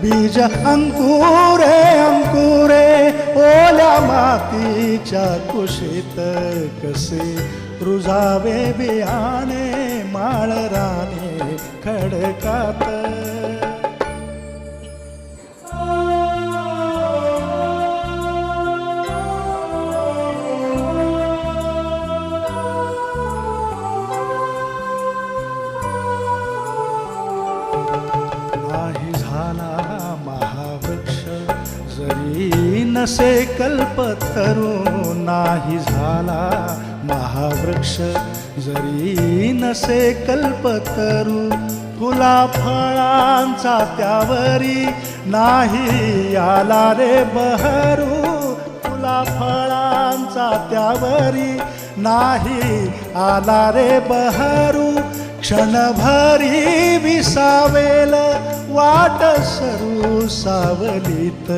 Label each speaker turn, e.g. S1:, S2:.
S1: बीज अंकुरे अंकुरे ओल्या मातीच्या कुशीत कसे रुजावे बियाणे माळराने खडकात. नाही झाला महावृक्ष जरी नसे कल्पतरू, नाही झाला महावृक्ष जरी नसे कल्पतरू, फुला फळांचा त्यावरी नाही आला रे बहरू, फुला फळांचा त्यावरी नाही आला रे बहरू. क्षणभरी विसावेल वाट सरू सावलीत.